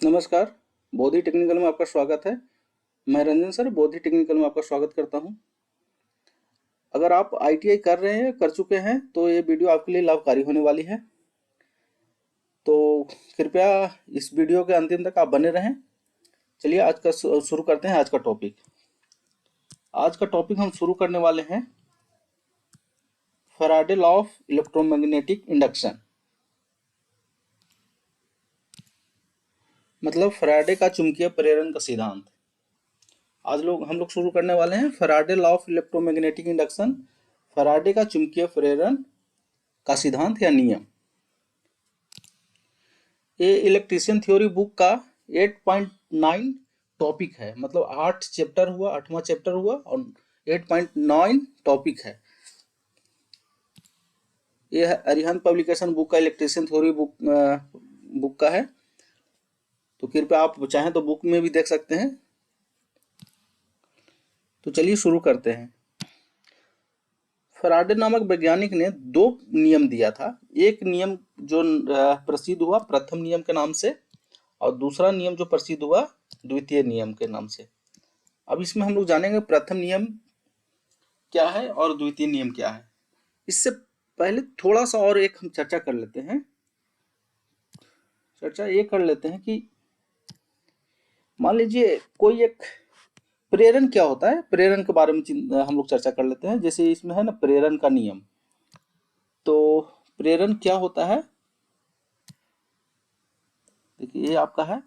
नमस्कार। बोधि टेक्निकल में आपका स्वागत है। मैं रंजन सर बोधि टेक्निकल में आपका स्वागत करता हूं। अगर आप आईटीआई कर रहे हैं, कर चुके हैं, तो ये वीडियो आपके लिए लाभकारी होने वाली है। तो कृपया इस वीडियो के अंतिम तक आप बने रहें। चलिए आज का शुरू करते हैं। आज का टॉपिक हम शुरू करने वाले हैं Faraday law of electromagnetic induction, मतलब फैराडे का चुंबकीय प्रेरण का सिद्धांत। आज हम लोग शुरू करने वाले हैं Faraday law of electromagnetic induction, Faraday का चुंबकीय प्रेरण का सिद्धांत या नियम। ये इलेक्ट्रिशियन थ्योरी बुक का 8.9 टॉपिक है, मतलब 8 चैप्टर हुआ, 8वां चैप्टर हुआ और 8.9 टॉपिक है। ये अरिहंत पब्लिकेशन बुक का इलेक्ट्रिशियन थ्योरी बुक का है। तो कृपया आप चाहें तो बुक में भी देख सकते हैं। तो चलिए शुरू करते हैं। फैराडे नामक वैज्ञानिक ने 2 नियम दिया था। एक नियम जो प्रसिद्ध हुआ प्रथम नियम के नाम से, और दूसरा नियम जो प्रसिद्ध हुआ द्वितीय नियम के नाम से। अब इसमें हम लोग जानेंगे प्रथम नियम क्या है और द्वितीय नियम क्या है। इससे पहले थोड़ा सा और एक हम चर्चा कर लेते हैं। चर्चा ये कर लेते हैं कि मान लीजिए कोई एक प्रेरण क्या होता है, प्रेरण के बारे में हम लोग चर्चा कर लेते हैं। जैसे इसमें है ना प्रेरण का नियम। तो प्रेरण क्या होता है, देखिए ये आपका है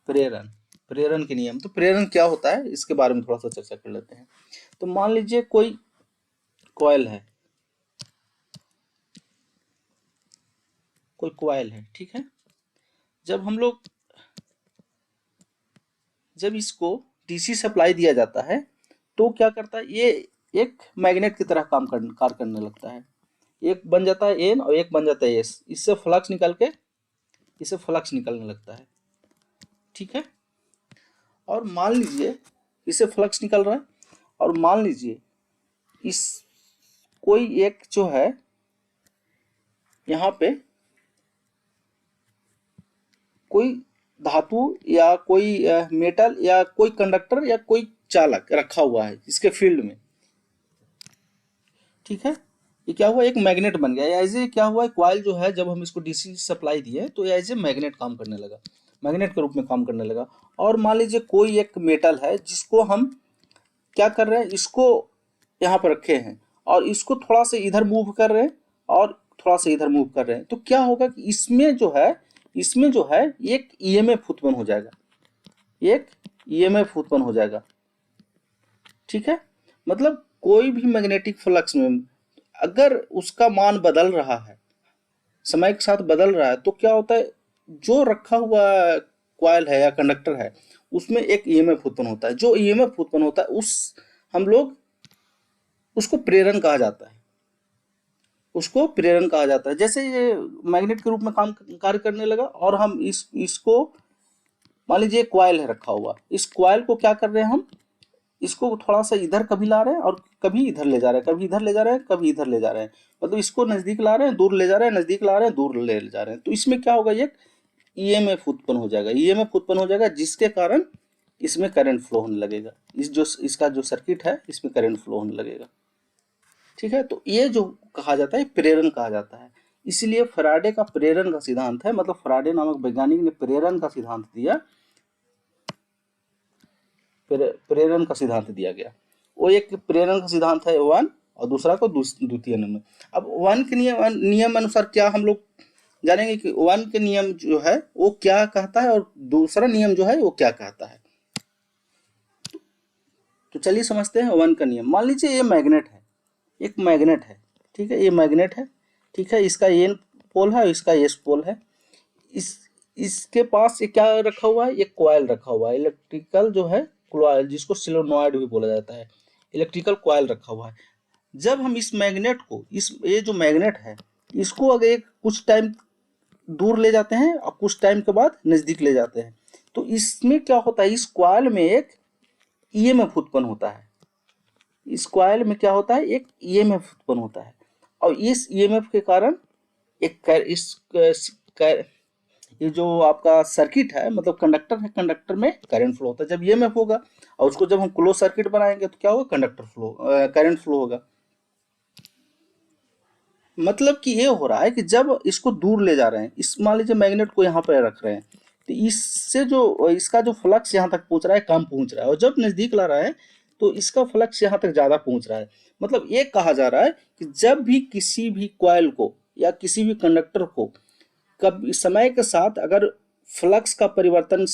प्रेरण, प्रेरण के नियम। तो प्रेरण क्या होता है इसके बारे में थोड़ा सा चर्चा कर लेते हैं। तो मान लीजिए कोई कॉइल है, ठीक है। जब हम लोग जब इसको डीसी सप्लाई दिया जाता है तो क्या करता है, ये एक मैग्नेट की तरह कार्य करने लगता है। एक बन जाता है एन और एक बन जाता है एस। इससे फ्लक्स निकलने लगता है, ठीक है। और मान लीजिए इससे फ्लक्स निकल रहा है, और मान लीजिए इस कोई एक जो है यहाँ पे कोई धातु या कोई मेटल या कोई कंडक्टर या कोई चालक रखा हुआ है इसके फील्ड में, ठीक है। ये क्या हुआ, एक मैग्नेट बन गया। एज ए क्या हुआ, कॉइल जो है जब हम इसको डीसी सप्लाई दिए तो एज ए मैग्नेट काम करने लगा, मैग्नेट के रूप में काम करने लगा। और मान लीजिए कोई एक मेटल है जिसको हम क्या कर रहे हैं, इसको यहाँ पर रखे हैं और इसको थोड़ा सा इधर मूव कर रहे हैं और थोड़ा सा इधर मूव कर रहे हैं। तो क्या होगा कि इसमें जो है एक ईएमएफ उत्पन्न हो जाएगा, एक ईएमएफ उत्पन्न हो जाएगा, ठीक है। मतलब कोई भी मैग्नेटिक फ्लक्स में अगर उसका मान बदल रहा है, समय के साथ बदल रहा है, तो क्या होता है, जो रखा हुआ कॉइल है या कंडक्टर है उसमें एक ईएमएफ उत्पन्न होता है। जो ईएमएफ उत्पन्न होता है उस हम लोग उसको प्रेरण कहा जाता है, उसको प्रेरण कहा जाता है। जैसे ये मैग्नेट के रूप में कार्य करने लगा और हम इसको मान लीजिए कॉइल है रखा हुआ, इस कॉइल को क्या कर रहे हैं हम, इसको थोड़ा सा इधर कभी ला रहे हैं और कभी इधर ले जा रहे हैं, कभी इधर ले जा रहे हैं, कभी इधर ले जा रहे हैं। मतलब इसको नजदीक ला रहे हैं, दूर ले जा रहे हैं, नजदीक ला रहे हैं, दूर ले जा रहे हैं। तो इसमें क्या होगा, एक ईएमएफ उत्पन्न हो जाएगा, ईएमएफ उत्पन्न हो जाएगा, जिसके कारण इसमें करंट फ्लो होने लगेगा। इसका जो सर्किट है इसमें करंट फ्लो होने लगेगा, ठीक है। तो ये जो कहा जाता है प्रेरण कहा जाता है। इसलिए फैराडे का प्रेरण का सिद्धांत है, मतलब फैराडे नामक वैज्ञानिक ने प्रेरण का सिद्धांत दिया, प्रेरण का सिद्धांत दिया गया। वो एक प्रेरण का सिद्धांत है वन, और दूसरा को द्वितीय नियम। अब वन के नियम अनुसार क्या हम लोग जानेंगे कि वन के नियम जो है वो क्या कहता है और दूसरा नियम जो है वो क्या कहता है। तो चलिए समझते हैं वन का नियम। मान लीजिए ये मैग्नेट है, एक मैग्नेट है, ठीक है। ये मैग्नेट है, ठीक है। इसका एन पोल है और इसका एस पोल है। इस इसके पास ये क्या रखा हुआ है, एक कॉइल रखा हुआ है, इलेक्ट्रिकल जो है कॉइल, जिसको सोलेनोइड भी बोला जाता है, इलेक्ट्रिकल कॉइल रखा हुआ है। जब हम इस मैग्नेट को, ये जो मैग्नेट है इसको अगर एक कुछ टाइम दूर ले जाते हैं और कुछ टाइम के बाद नजदीक ले जाते हैं, तो इसमें क्या होता है, इस कॉइल में एक ईएमएफ उत्पन्न होता है। इस कॉइल में क्या होता है, एक ईएमएफ उत्पन्न होता है। और इस ईएमएफ के कारण ये जो आपका सर्किट है मतलब कंडक्टर है, कंडक्टर में करंट फ्लो होता है। जब ईएमएफ होगा और उसको जब हम क्लोज सर्किट बनाएंगे तो क्या होगा, कंडक्टर फ्लो, करंट फ्लो होगा। मतलब कि ये हो रहा है कि जब इसको दूर ले जा रहे हैं, इस मान लीजिए मैग्नेट को यहाँ पर रख रहे हैं, तो इससे जो इसका जो फ्लक्स यहाँ तक पहुंच रहा है कम पहुंच रहा है, और जब नजदीक ला रहा है तो इसका फ्लक्स यहाँ तक ज्यादा पहुंच रहा है। मतलब ये कहा जा रहा है कि जब भी किसी भी कॉइल को या किसी भी कंडक्टर को कब समय के साथ अगर फ्लक्स का परिवर्तन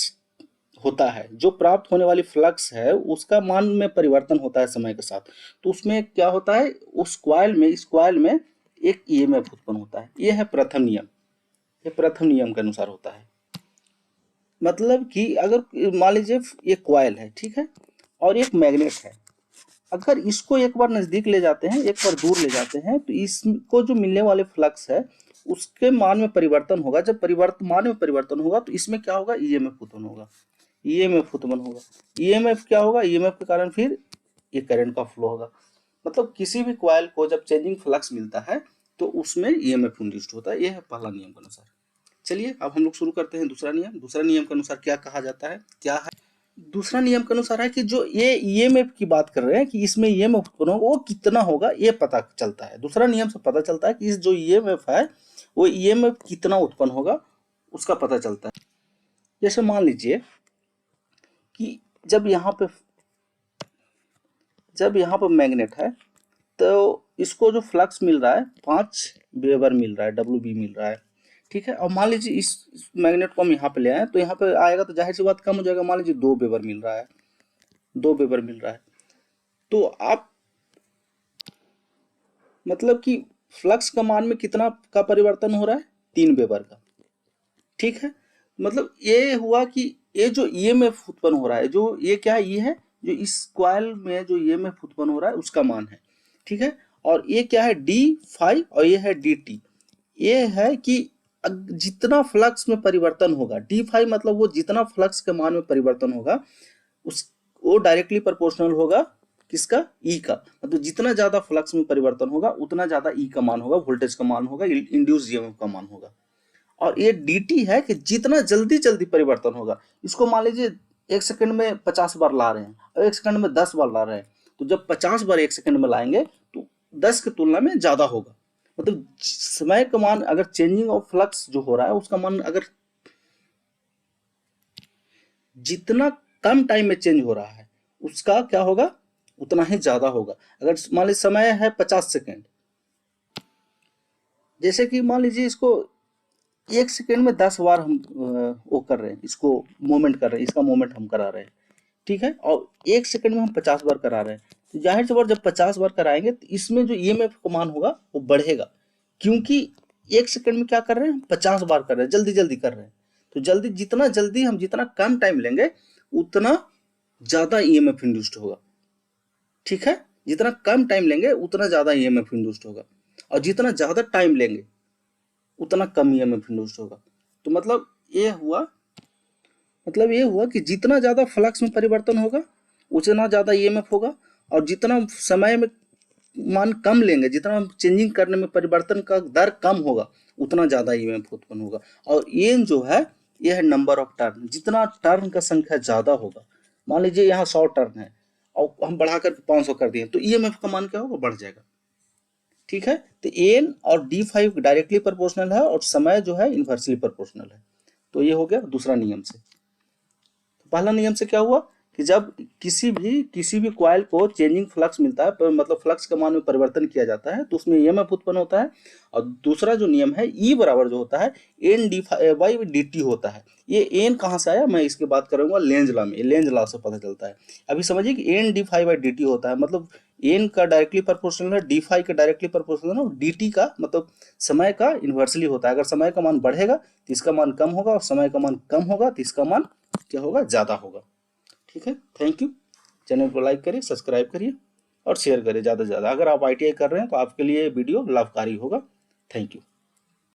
होता है, जो प्राप्त होने वाली फ्लक्स है उसका मान में परिवर्तन होता है समय के साथ, तो उसमें क्या होता है, उस कॉइल में, इस कॉइल में एक ईएमएफ उत्पन्न होता है। यह है प्रथम नियम, ये प्रथम नियम के अनुसार होता है। मतलब कि अगर मान लीजिए ये कॉइल है, ठीक है, और एक मैग्नेट है, अगर इसको एक बार नजदीक ले जाते हैं, एक बार दूर ले जाते हैं, तो इसको जो मिलने वाले फ्लक्स है उसके मान में परिवर्तन होगा। जब मान में परिवर्तन होगा तो इसमें क्या होगा, ईएमएफ उत्पन्न होगा, ईएमएफ उत्पन्न होगा। ईएमएफ क्या होगा, ईएमएफ के कारण फिर ये करंट का फ्लो होगा। मतलब किसी भी कॉइल को जब चेंजिंग फ्लक्स मिलता है तो उसमें ईएमएफ इंड्यूस्ड होता है। यह है पहला नियम के अनुसार। चलिए अब हम लोग शुरू करते हैं दूसरा नियम। दूसरा नियम के अनुसार क्या कहा जाता है, क्या है, दूसरा नियम के अनुसार है कि जो ये ईएमएफ की बात कर रहे हैं कि इसमें ईएमएफ उत्पन्न होगा वो कितना होगा, ये पता चलता है। दूसरा नियम से पता चलता है कि इस जो ईएमएफ है वो ईएमएफ कितना उत्पन्न होगा उसका पता चलता है। जैसे मान लीजिए कि जब यहाँ पे मैग्नेट है तो इसको जो फ्लक्स मिल रहा है 5 वेबर मिल रहा है, WB मिल रहा है, ठीक है। और मान लीजिए इस मैग्नेट को हम यहाँ पे ले आए तो यहाँ पे आएगा तो जाहिर सी बात कम हो जाएगा। मान लीजिए 2 वेबर मिल रहा है, 2 वेबर मिल रहा है, तो आप मतलब कि फ्लक्स का मान में कितना का परिवर्तन हो रहा है, 3 वेबर का, ठीक है। मतलब ये हुआ कि ये जो ईएमएफ उत्पन्न हो रहा है, जो ये क्या है, ये है जो इस कॉइल में जो ईएमएफ उत्पन्न हो रहा है उसका मान है, ठीक है। और ये क्या है, d∅, और ये है dt। ये है कि जितना फ्लक्स में परिवर्तन होगा, d∅ मतलब वो जितना फ्लक्स के मान में परिवर्तन होगा उस वो डायरेक्टली प्रोपोर्शनल होगा किसका, ई का। मतलब जितना ज्यादा फ्लक्स में परिवर्तन होगा उतना ज्यादा ई का मान होगा, वोल्टेज का मान होगा, इंड्यूस ईएमएफ का मान होगा। और ये dt है कि जितना जल्दी जल्दी परिवर्तन होगा, इसको मान लीजिए 1 सेकंड में 50 बार ला रहे हैं और 1 सेकंड में 10 बार ला रहे हैं, तो जब 50 बार 1 सेकंड में लाएंगे तो 10 की तुलना में ज्यादा होगा। मतलब समय का मान अगर चेंजिंग ऑफ फ्लक्स जो हो रहा है उसका मान अगर जितना कम टाइम में चेंज हो रहा है उसका क्या होगा, उतना ही ज्यादा होगा। अगर मान लीजिए समय है 50 सेकेंड, जैसे कि मान लीजिए इसको 1 सेकेंड में 10 बार हम वो कर रहे हैं, इसको मूवमेंट कर रहे हैं, इसका मूवमेंट हम करा रहे हैं, ठीक है। और 1 सेकेंड में हम 50 बार करा रहे हैं, तो जाहिर सी बात जब 50 बार कराएंगे तो इसमें जो ईएमएफ का मान होगा वो बढ़ेगा, क्योंकि 1 सेकेंड में क्या कर रहे हैं, 50 बार कर रहे हैं, जल्दी जल्दी कर रहे हैं। तो जितना जल्दी हम जितना कम टाइम लेंगे उतना ज्यादा ईएमएफ इंड्यूस्ड होगा, ठीक है। जितना कम टाइम लेंगे उतना ज्यादा ईएमएफ इंड्यूस्ड होगा, और जितना ज्यादा टाइम लेंगे उतना कम ईएमएफ इंड्यूस्ड होगा। तो मतलब ये हुआ कि जितना ज्यादा फ्लक्स में परिवर्तन होगा उतना ज्यादा ईएमएफ होगा, और जितना समय में मान कम लेंगे, जितना चेंजिंग करने में परिवर्तन का दर कम होगा उतना ज्यादा ईएमएफ उत्पन्न होगा। और ये जो है ये है नंबर ऑफ टर्न, जितना टर्न का संख्या ज्यादा होगा, मान लीजिए यहाँ 100 टर्न है और हम बढ़ाकर 500 कर दिए तो ईएमएफ का मान क्या होगा, बढ़ जाएगा, ठीक है। तो एन और d∅ डायरेक्टली प्रोपोर्शनल है और समय जो है इनवर्सली प्रोपोर्शनल है। तो ये हो गया दूसरा नियम से। तो पहला नियम से क्या हुआ कि जब किसी भी कॉइल को चेंजिंग फ्लक्स मिलता है, मतलब फ्लक्स के मान में परिवर्तन किया जाता है तो उसमें ईएमएफ उत्पन्न होता है। और दूसरा जो नियम है ई बराबर जो होता है एन बाई dt होता है। ये एन कहाँ से आया, मैं इसकी बात करूंगा लेंज लॉ में, लेंज लॉ से पता चलता है। अभी समझिए कि एन d∅ बाई dt होता है, मतलब एन का डायरेक्टली प्रोपोर्शनल है, d∅ का डायरेक्टली प्रोपोर्शनल है, और dt का मतलब समय का इन्वर्सली होता है। अगर समय का मान बढ़ेगा तो इसका मान कम होगा, और समय का मान कम होगा तो इसका मान क्या होगा, ज्यादा होगा, ठीक है। Thank you. चैनल को लाइक करिए, सब्सक्राइब करिए और शेयर करिए ज़्यादा से ज़्यादा। अगर आप ITI कर रहे हैं तो आपके लिए वीडियो लाभकारी होगा। Thank you.